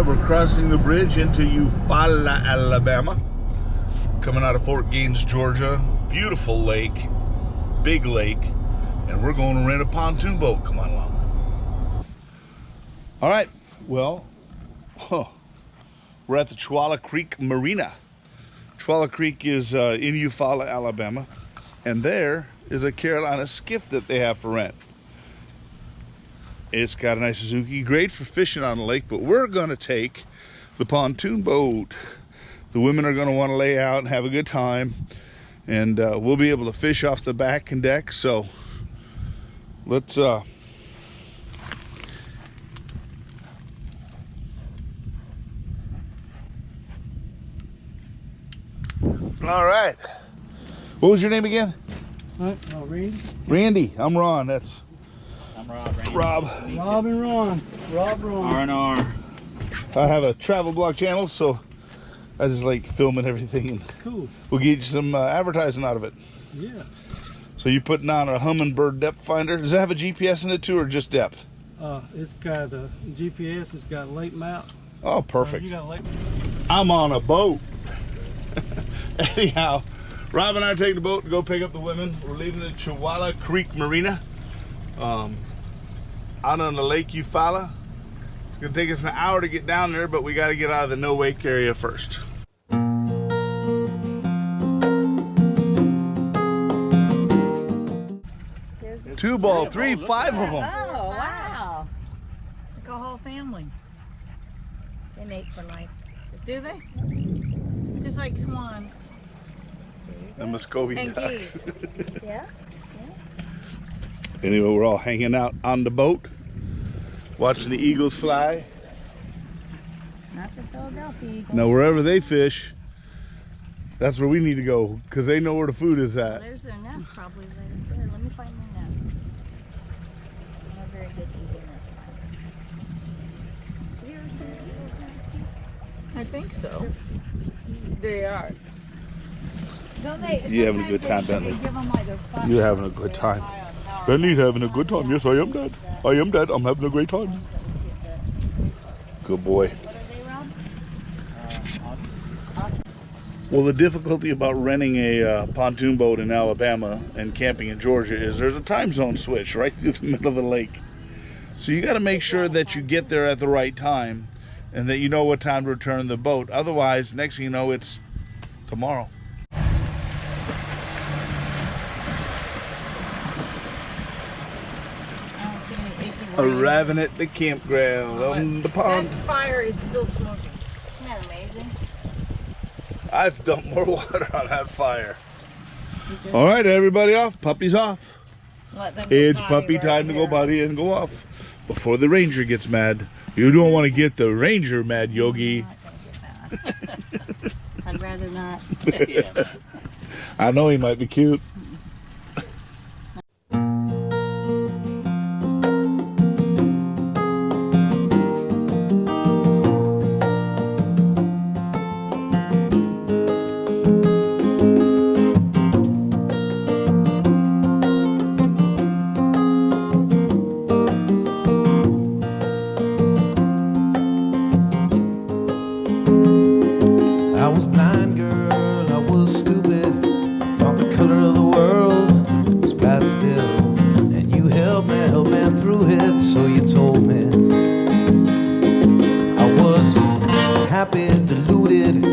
We're crossing the bridge into Eufaula, Alabama. Coming out of Fort Gaines, Georgia. Beautiful lake, big lake, and we're going to rent a pontoon boat. Come on along. All right, well, we're at the Eufaula Creek Marina. Eufaula Creek is in Eufaula, Alabama, and there is a Carolina skiff that they have for rent. It's got a nice Suzuki, great for fishing on the lake, but we're going to take the pontoon boat. The women are going to want to lay out and have a good time, and we'll be able to fish off the back and deck. So let's all right. What was your name again? Randy. Randy. I'm Ron. I'm Rob. Randy. Rob. Rob and Ron. R&R. I have a travel blog channel, so I just like filming everything. And cool. We'll get you some advertising out of it. Yeah. So you're putting on a Humminbird depth finder. Does that have a GPS in it too, or just depth? It's got a GPS. It's got lake map. Oh, perfect. You got lake. I'm on a boat. Anyhow, Rob and I are taking the boat to go pick up the women. We're leaving the Eufaula Creek Marina. Out on the Lake Eufaula. It's gonna take us an hour to get down there, but we got to get out of the no wake area first. 2 ball, 3, 5 of them. Oh, wow. Like a whole family. They mate for life. Do they? Just like swans. And Muscovy And ducks. geese. Yeah. Anyway, we're all hanging out on the boat, watching the eagles fly. Not the Philadelphia Eagles. Now, wherever they fish, that's where we need to go, because they know where the food is Well, at. there's their nest probably right there. Let me find their nest. I'm not very good eating this one. Have you ever seen an eagle's nest, Keith? I think so. They are. Don't they? You having a good time, Bentley? You're having a good time. Bentley's having a good time. Yes, I am, Dad. I am, Dad. I'm having a great time. Good boy. What are they, Rob? Well, the difficulty about renting a pontoon boat in Alabama and camping in Georgia is there's a time zone switch right through the middle of the lake. So you got to make sure that you get there at the right time and that you know what time to return the boat. Otherwise, next thing you know, it's tomorrow. Arriving at the campground on the pond. That fire is still smoking. Isn't that amazing? I've dumped more water on that fire. All right, everybody off. Puppy's off. It's puppy time to go potty and go off before the ranger gets mad. You don't want to get the ranger mad, Yogi. I'd rather not. I know he might be cute. I was blind, girl, I was stupid. I thought the color of the world was pastel. And you helped me through it, so you told me. I was happy, deluded,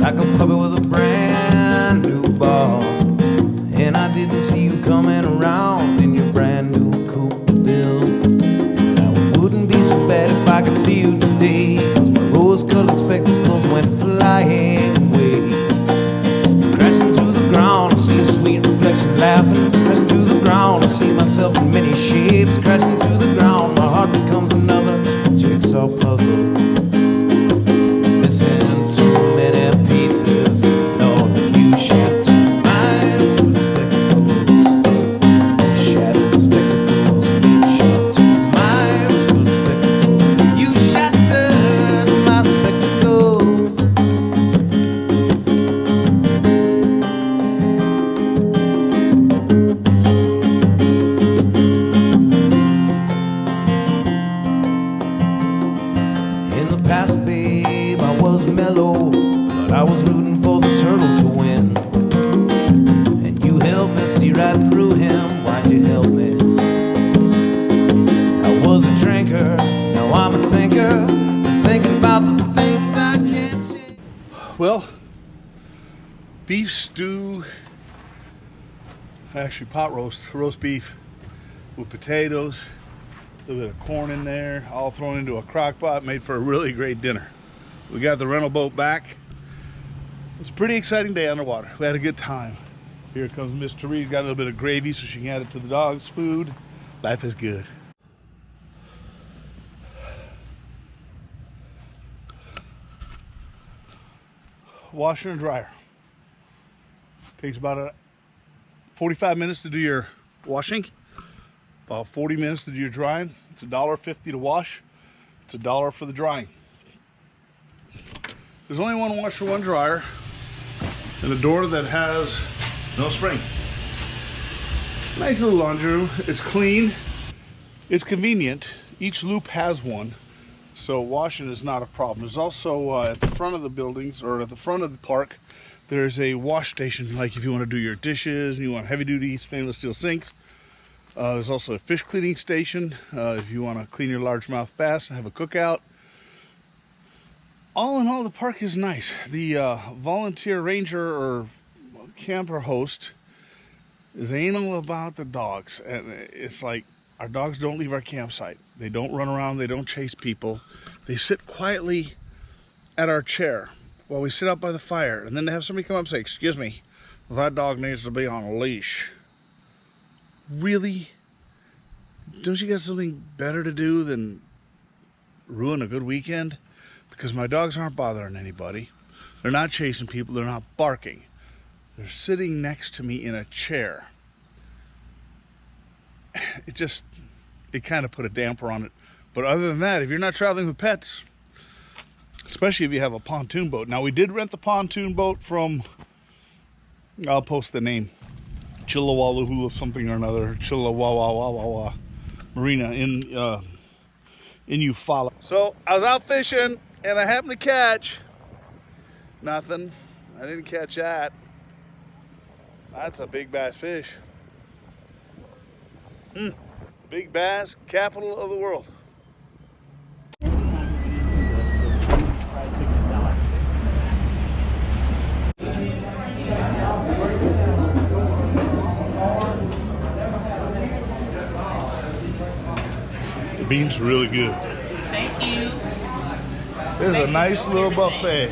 like a puppy with a brand new ball. And I didn't see you coming around in your brand new Coopville. And I wouldn't be so bad if I could see you today, 'cause my rose-colored spectacles went flying away. Crashing to the ground, I see a sweet reflection laughing. Crashing to the ground, I see myself in many shapes. Crashing to the ground, my heart becomes another jigsaw puzzle. Missing too many pieces, Lord, you shatter minds with the spectacles. Shatter the spectacles, you shatter minds with the spectacles. You shattered my spectacles. mellow, but I was rooting for the turtle to win. And you helped me see right through him. Why'd you help me? I was a drinker, now I'm a thinker, thinking about the things I can't change. Well, beef stew, actually pot roast beef with potatoes, a little bit of corn in there, all thrown into a crock pot, made for a really great dinner. We got the rental boat back. It was a pretty exciting day underwater. We had a good time. Here comes Miss Therese, got a little bit of gravy so she can add it to the dog's food. Life is good. Washer and dryer. Takes about 45 minutes to do your washing, about 40 minutes to do your drying. It's $1.50 to wash. It's $1 for the drying. There's only one washer, one dryer, and a door that has no spring. Nice little laundry room. It's clean. It's convenient. Each loop has one, so washing is not a problem. There's also at the front of the buildings, or at the front of the park, there's a wash station, like if you want to do your dishes and you want heavy-duty stainless steel sinks. There's also a fish cleaning station if you want to clean your largemouth bass and have a cookout. All in all, the park is nice. The volunteer ranger or camper host is anal about the dogs. And it's like, our dogs don't leave our campsite. They don't run around, they don't chase people. They sit quietly at our chair while we sit out by the fire, and then they have somebody come up and say, "Excuse me, that dog needs to be on a leash." Really? Don't you got something better to do than ruin a good weekend? Because my dogs aren't bothering anybody. They're not chasing people, they're not barking. They're sitting next to me in a chair. It kind of put a damper on it. But other than that, if you're not traveling with pets, especially if you have a pontoon boat. Now, we did rent the pontoon boat from, I'll post the name, Chillawalla something or another, Chillawalla Marina in Eufaula. So I was out fishing and I happened to catch nothing. I didn't catch that. That's a big bass fish. Big bass, capital of the world. The beans are really good. Thank you. This is a nice little buffet.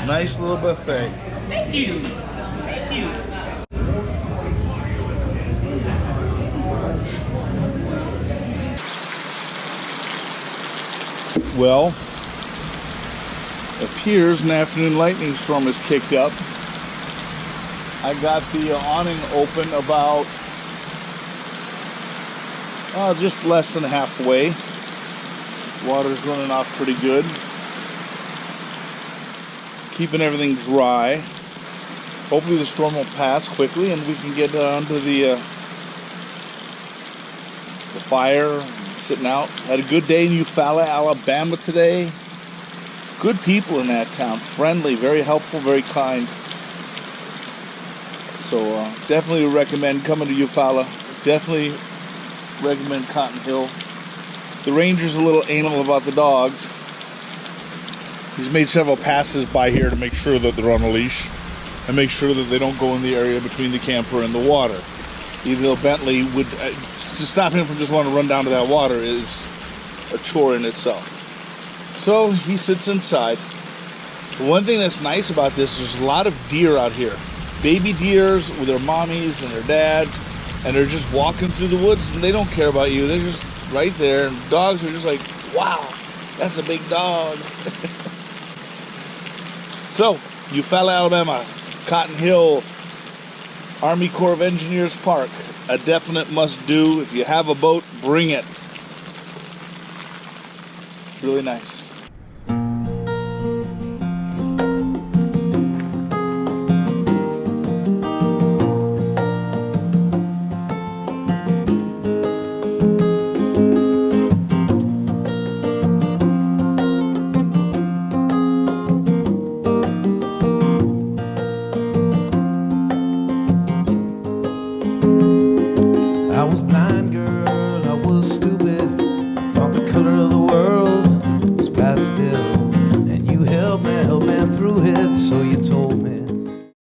Nice little buffet. Thank you. Thank you. Well, appears an afternoon lightning storm has kicked up. I got the awning open about just less than halfway. Water's running off pretty good. Keeping everything dry. Hopefully the storm will pass quickly and we can get onto the fire, sitting out. Had a good day in Eufaula, Alabama today. Good people in that town. Friendly, very helpful, very kind. So definitely recommend coming to Eufaula. Definitely recommend Cotton Hill. The ranger's a little anal about the dogs. He's made several passes by here to make sure that they're on a leash and make sure that they don't go in the area between the camper and the water. Even though Bentley would, to stop him from just wanting to run down to that water is a chore in itself. So he sits inside. One thing that's nice about this is there's a lot of deer out here. Baby deers with their mommies and their dads, and they're just walking through the woods and they don't care about you. They're just right there. And dogs are just like, wow, that's a big dog. So, Eufaula, Alabama, Cotton Hill, Army Corps of Engineers Park, a definite must do. If you have a boat, bring it. Really nice.